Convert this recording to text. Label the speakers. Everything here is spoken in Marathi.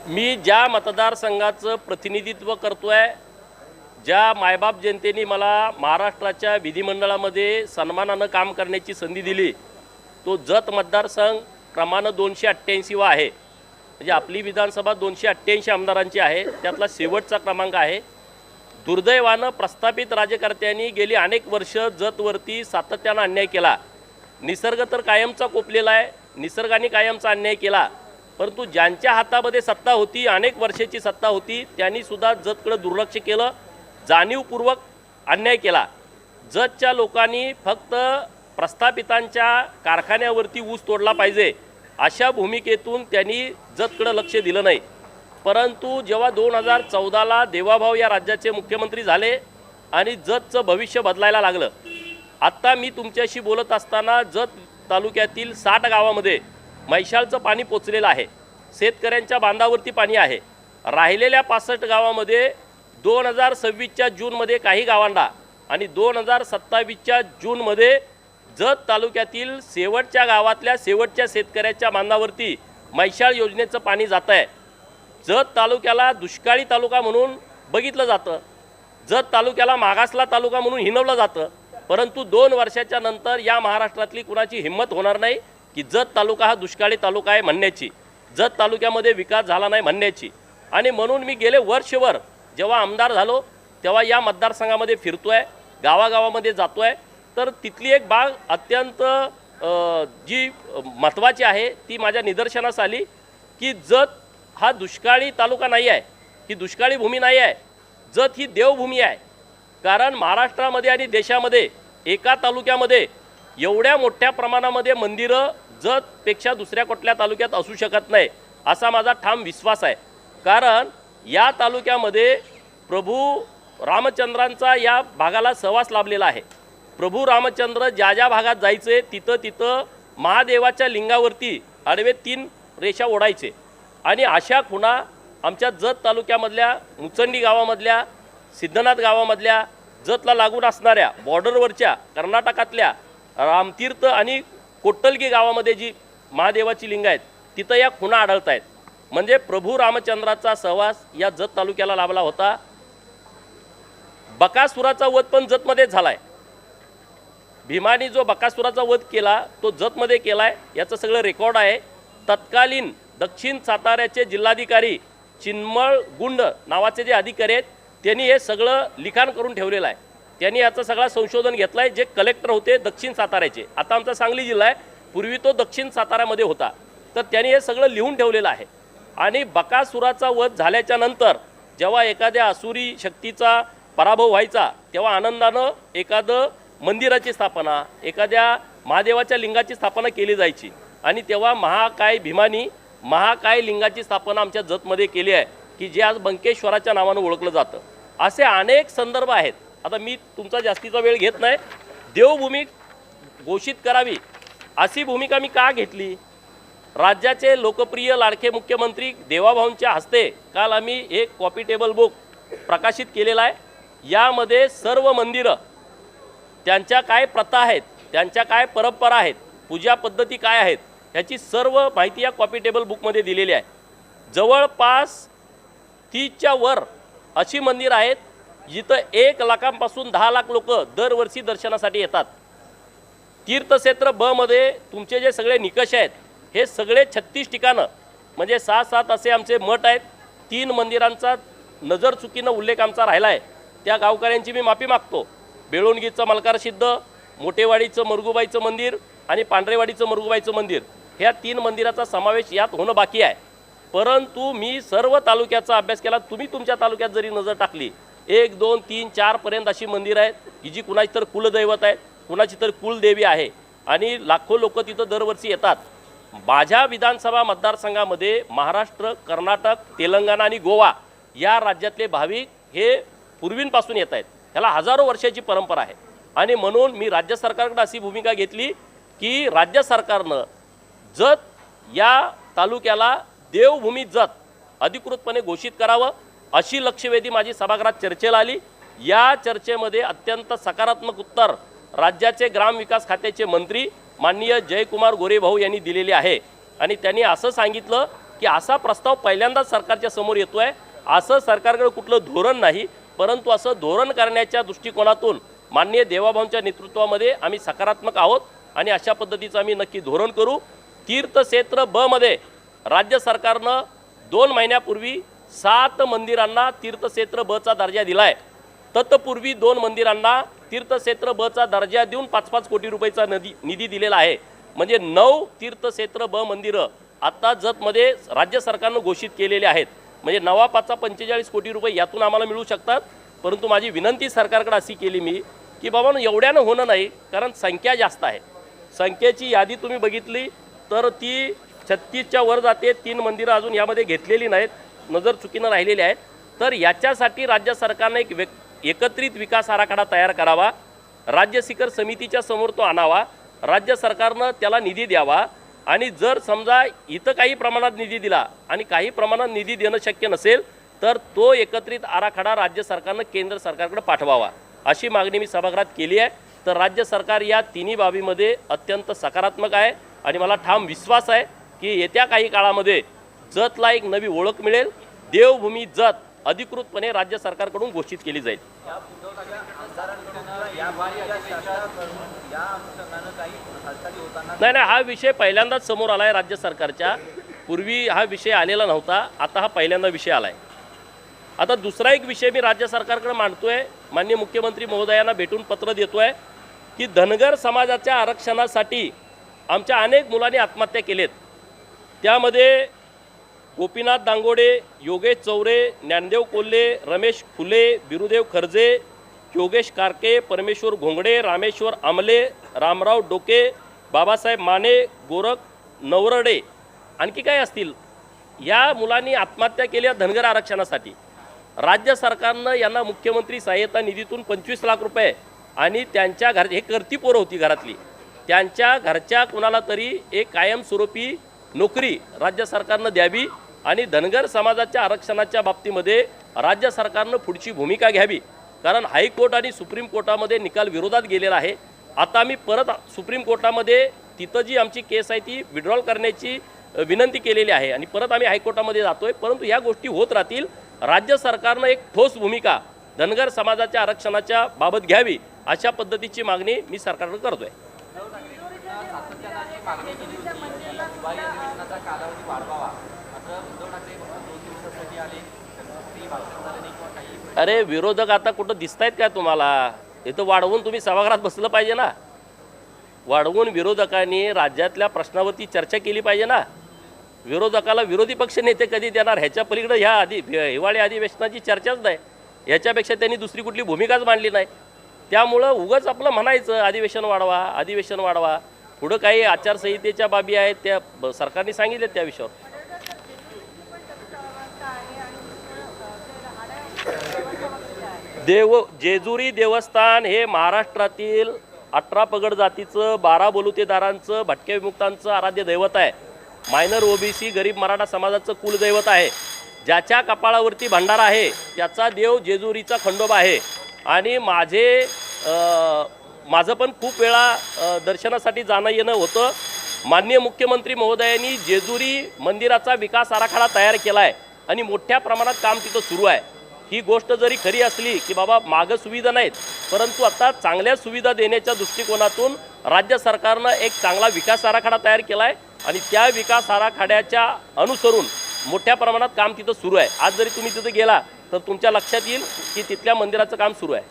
Speaker 1: मी ज्या मतदारसंघाचं प्रतिनिधित्व करतोय, ज्या मायबाप जनतेने मला महाराष्ट्राच्या विधिमंडळामध्ये सन्मानानं काम करण्याची संधी दिली, तो जत मतदारसंघ क्रमांक 288 वा आहे। म्हणजे आपली विधानसभा 288 आमदारांची आहे, त्यातला शेवटचा क्रमांक आहे। दुर्दैवानं प्रस्थापित राज्यकर्त्यांनी गेली अनेक वर्ष जतवरती सातत्यानं अन्याय केला। निसर्ग तर कायमचा कोपलेला आहे, निसर्गाने कायमचा अन्याय केला, परंतु ज्यांच्या हातामध्ये सत्ता होती, अनेक वर्षाची सत्ता होती, त्यांनी सुद्धा जतकडे दुर्लक्ष केलं, जाणीवपूर्वक अन्याय केला। जतच्या लोकांनी फक्त प्रस्थापितांच्या कारखान्यावरती ऊस तोडला पाहिजे अशा भूमिकेतून त्यांनी जतकडे लक्ष दिलं नाही। परंतु जेव्हा 2014ला देवाभाऊ या राज्याचे मुख्यमंत्री झाले आणि जतचं भविष्य बदलायला लागलं, आत्ता मी तुमच्याशी बोलत असताना जत तालुक्यातील 60 गावामध्ये मैशालचं पाणी पोचलेलं आहे, शेतकऱ्यांच्या बांधावरती पाणी आहे। राहिलेल्या 65 गावामध्ये 2026च्या जूनमध्ये काही गावांना आणि 2027च्या जूनमध्ये जत तालुक्यातील शेवटच्या गावातल्या शेवटच्या शेतकऱ्याच्या बांधावरती मैशाळ योजनेचं पाणी जात आहे। जत तालुक्याला दुष्काळी तालुका म्हणून बघितलं जातं, जत तालुक्याला मागासला तालुका म्हणून हिणवलं जातं, परंतु 2 वर्षाच्या नंतर या महाराष्ट्रातली कुणाची हिंमत होणार नाही की जत तालुका हा दुष्काळी तालुका आहे म्हणण्याची, जत तालुक्यामध्ये विकास झाला नाही म्हणण्याची। आणि म्हणून मी गेले वर्षभर जेव्हा आमदार झालो तेव्हा या मतदारसंघामध्ये फिरतोय, गावागावामध्ये जातोय, तर तिथली एक बाब अत्यंत जी महत्त्वाची आहे ती माझ्या निदर्शनास आली की जत हा दुष्काळी तालुका नाही आहे, ही दुष्काळी भूमी नाही आहे, जत ही देवभूमी आहे। कारण महाराष्ट्रामध्ये आणि देशामध्ये एका तालुक्यामध्ये एवढ्या मोठ्या प्रमाणामध्ये मंदिरं जतपेक्षा दुसऱ्या कुठल्या तालुक्यात असू शकत नाही असा माझा ठाम विश्वास आहे। कारण या तालुक्यामध्ये प्रभू रामचंद्रांचा या भागाला सहवास लाभलेला आहे। प्रभू रामचंद्र ज्या ज्या भागात जायचे तिथं तिथं महादेवाच्या लिंगावरती आडवे 3 रेषा ओढायचे। आणि अशा खुणा आमच्या जत तालुक्यामधल्या मुचंडी गावामधल्या, सिद्धनाथ गावामधल्या, जतला लागून असणाऱ्या बॉर्डरवरच्या कर्नाटकातल्या रामतीर्थ आणि कोट्टलगी गावामध्ये जी महादेवाची लिंग आहेत तिथं या खुणा आढळत आहेत। म्हणजे प्रभू रामचंद्राचा सहवास या जत तालुक्याला लाभला होता। बकासुराचा वध पण जतमध्येच झालाय। भीमानी जो बकासुराचा वध केला तो जतमध्ये केलाय, याचं सगळं रेकॉर्ड आहे। तत्कालीन दक्षिण साताऱ्याचे जिल्हाधिकारी चिन्मळ गुंड नावाचे जे अधिकारी आहेत त्यांनी हे सगळं लिखाण करून ठेवलेलं आहे। त्यांनी याचं सगळं संशोधन घेतलं आहे। जे कलेक्टर होते दक्षिण साताऱ्याचे, आता आमचा सांगली जिल्हा आहे, पूर्वी तो दक्षिण साताऱ्यामध्ये होता, तर त्यांनी हे सगळं लिहून ठेवलेलं आहे। आणि बकासुराचा वध झाल्याच्या नंतर जेव्हा एखाद्या असुरी शक्तीचा पराभव व्हायचा तेव्हा आनंदानं एखादं मंदिराची स्थापना, एखाद्या महादेवाच्या लिंगाची स्थापना केली जायची। आणि तेव्हा महाकाय भीमानी महाकाय लिंगाची स्थापना आमच्या जतमध्ये केली आहे की जे आज बंकेश्वराच्या नावानं ओळखलं जातं। असे अनेक संदर्भ आहेत। आता मी तुमचा जास्तीचा वेळ घेत नाही। देवभूमी घोषित करावी अशी भूमिका मी का घेतली? राज्याचे लोकप्रिय लाडके मुख्यमंत्री देवाभाऊंच्या हस्ते काल आम्ही एक कॉपी टेबल बुक प्रकाशित केलेला आहे। यामध्ये सर्व मंदिरं, त्यांच्या काय प्रथा आहेत, त्यांच्या काय परंपरा आहेत, पूजा पद्धती काय आहेत, याची सर्व माहिती या कॉपी टेबल बुकमध्ये दिलेली आहे। जवळपास 30च्या वर अशी मंदिरं आहेत जिथं 1 लाखांपासून 10 लाख लोक दरवर्षी दर्शनासाठी येतात। तीर्थक्षेत्र ब मध्ये तुमचे जे सगळे निकष आहेत हे सगळे 36 ठिकाणं म्हणजे 6-7 असे आमचे मठ आहेत। 3 मंदिरांचा नजर चुकीनं उल्लेख आमचा राहिला आहे, त्या गावकऱ्यांची मी माफी मागतो। बेळोणगीचं मलकारसिद्ध, मोठेवाडीचं मरगुबाईचं मंदिर आणि पांढरेवाडीचं मरगुबाईचं मंदिर, ह्या 3 मंदिराचा समावेश यात होणं बाकी आहे। परंतु मी सर्व तालुक्याचा अभ्यास केला। तुम्ही तुमच्या तालुक्यात जरी नजर टाकली 1, 2, 3, 4 पर्यंत अशी मंदिरं आहेत की जी कुणाची तर कुलदैवत आहे, कुणाची तर कुलदेवी आहे आणि लाखो लोक तिथं दरवर्षी येतात। माझ्या विधानसभा मतदारसंघामध्ये महाराष्ट्र, कर्नाटक, तेलंगणा आणि गोवा या राज्यातले भाविक हे पूर्वीपासून येत आहेत। ह्याला हजारो वर्षाची परंपरा आहे। आणि म्हणून मी राज्य सरकारकडे अशी भूमिका घेतली की राज्य सरकारनं जत या तालुक्याला देवभूमी जत अधिकृतपणे घोषित करावं अशी लक्षवेधी माझी सभागृहात चर्चेला आली। या चर्चेमध्ये अत्यंत सकारात्मक उत्तर राज्याचे ग्रामविकास खात्याचे मंत्री माननीय जयकुमार गोरे भाऊ यांनी दिलेले आहे। आणि त्यांनी असं सांगितलं की असा प्रस्ताव पहिल्यांदाच सरकारच्या समोर येतो आहे. असं सरकारकडे कुठलं धोरण नाही, परंतु असं धोरण करण्याच्या दृष्टिकोनातून माननीय देवाभाऊंच्या नेतृत्वामध्ये आम्ही सकारात्मक आहोत आणि अशा पद्धतीचं आम्ही नक्की धोरण करू. तीर्थक्षेत्र ब मध्ये राज्य सरकारनं 2 महिन्यापूर्वी 7 मंदिरांना तीर्थक्षेत्र ब चा दर्जा दिला आहे. तत्पूर्वी 2 मंदिरांना तीर्थक्षेत्र ब चा दर्जा देऊन 5-5 कोटी रुपयाचा निधी दिलेला आहे. म्हणजे 9 तीर्थक्षेत्र ब मंदिरं आता जतमध्ये राज्य सरकारनं घोषित केलेले आहेत. म्हणजे 9-5 45 कोटी रुपये यातून आम्हाला मिळू शकतात. परंतु माझी विनंती सरकारकडे अशी केली मी की बाबा एवढ्यानं होणं नाही, कारण संख्या जास्त आहे. संख्येची यादी तुम्ही बघितली तर ती 36च्या वर जाते. 3 मंदिरं अजून यामध्ये घेतलेली नाहीत, नजर चुकीनं राहिलेली आहेत. तर याच्यासाठी राज्य सरकारने एक एकत्रित विकास आराखडा तयार करावा, राज्य शिखर समितीच्या समोर तो आणावा, राज्य सरकारनं त्याला निधी द्यावा आणि जर समजा इथं काही प्रमाणात निधी दिला आणि काही प्रमाणात निधी देणं शक्य नसेल तर तो एकत्रित आराखडा राज्य सरकारनं केंद्र सरकारकडे पाठवावा, अशी मागणी मी सभागृहात केली आहे. तर राज्य सरकार या तिन्ही बाबीमध्ये अत्यंत सकारात्मक आहे आणि मला ठाम विश्वास आहे की येत्या काही काळामध्ये जतला एक नवी ओळख मिळेल. देवभूमी जत अधिकृतपणे राज्य सरकारकडून घोषित केली जाईल. नाही, हा विषय पहिल्यांदाच समोर आला आहे राज्य सरकारच्या. पूर्वी हा विषय आलेला नव्हता, आता हा पहिल्यांदा विषय आला आहे. आता दुसरा एक विषय मी राज्य सरकारकडे मांडतोय, माननीय मुख्यमंत्री महोदयांना भेटून पत्र देतोय की धनगर समाजाच्या आरक्षणासाठी आमच्या अनेक मुलांनी आत्महत्या केलेत. त्यामध्ये गोपीनाथ दांगोडे, योगेश चौरे, ज्ञानदेव कोल्हे, रमेश फुले, बिरुदेव खर्जे, योगेश कारके, परमेश्वर घोंगडे, रामेश्वर आमले, रामराव डोके, बाबासाहेब माने, गोरख नवरडे, आणखी काय असतील. या मुलांनी आत्महत्या केल्या धनगर आरक्षणासाठी. राज्य सरकारनं यांना मुख्यमंत्री सहाय्यता निधीतून 25 लाख रुपये आणि त्यांच्या हे करती पोरं होती घरातली, त्यांच्या घरच्या कुणाला तरी एक कायमस्वरूपी नोकरी राज्य सरकारनं द्यावी आणि धनगर समाजाच्या आरक्षणाच्या बाबतीमध्ये राज्य सरकारनं पुढची भूमिका घ्यावी. कारण हायकोर्ट आणि सुप्रीम कोर्टामध्ये निकाल विरोधात गेलेला आहे. आता आम्ही परत सुप्रीम कोर्टामध्ये तिथं जी आमची केस आहे ती विड्रॉल करण्याची विनंती केलेली आहे आणि परत आम्ही हायकोर्टामध्ये जातोय. परंतु या गोष्टी होत राहतील. राज्य सरकारनं एक ठोस भूमिका धनगर समाजाच्या आरक्षणाच्या बाबत घ्यावी, अशा पद्धतीची मागणी मी सरकारकडे करतोय. अरे विरोधक आता कुठं दिसत आहेत का तुम्हाला? इथं वाढवून तुम्ही सभागृहात बसलं पाहिजे ना. वाढवून विरोधकांनी राज्यातल्या प्रश्नावरती चर्चा केली पाहिजे ना. विरोधकाला विरोधी पक्ष नेते कधी देणार? ह्याच्या पलीकडे ह्या हिवाळी अधिवेशनाची चर्चाच नाही. ह्याच्यापेक्षा त्यांनी दुसरी कुठली भूमिकाच मांडली नाही. त्यामुळं उगाच आपलं म्हणायचं अधिवेशन वाढवा, अधिवेशन वाढवा. पुढं काही आचारसंहितेच्या बाबी आहेत त्या सरकारने सांगितले त्या विषयावर. जेजुरी देवस्थान हे महाराष्ट्रातील 18 पगड जातीचं, 12 बलुतेदारांचं, भटक्या विमुक्तांचं आराध्य दैवत आहे. मायनर ओबीसी गरीब मराठा समाजाचं कुलदैवत आहे. ज्याच्या कपाळावरती भंडारा आहे त्याचा देव जेजुरीचा खंडोबा आहे. आणि माझं पण खूप वेळा दर्शनासाठी जाणं येणं होतं. माननीय मुख्यमंत्री महोदयांनी जेजुरी मंदिराचा विकास आराखडा तयार केला आहे आणि मोठ्या प्रमाणात काम तिथं सुरू आहे. ही गोष्ट जरी खरी असली की बाबा मागं सुविधा नाहीत, परंतु आता चांगल्या सुविधा देण्याच्या दृष्टिकोनातून राज्य सरकारनं एक चांगला विकास आराखडा तयार केला आहे आणि त्या विकास आराखड्याच्या अनुसरून मोठ्या प्रमाणात काम तिथं सुरू आहे. आज जरी तुम्ही तिथं गेला तर तुमच्या लक्षात येईल की तिथल्या मंदिराचं काम सुरू आहे.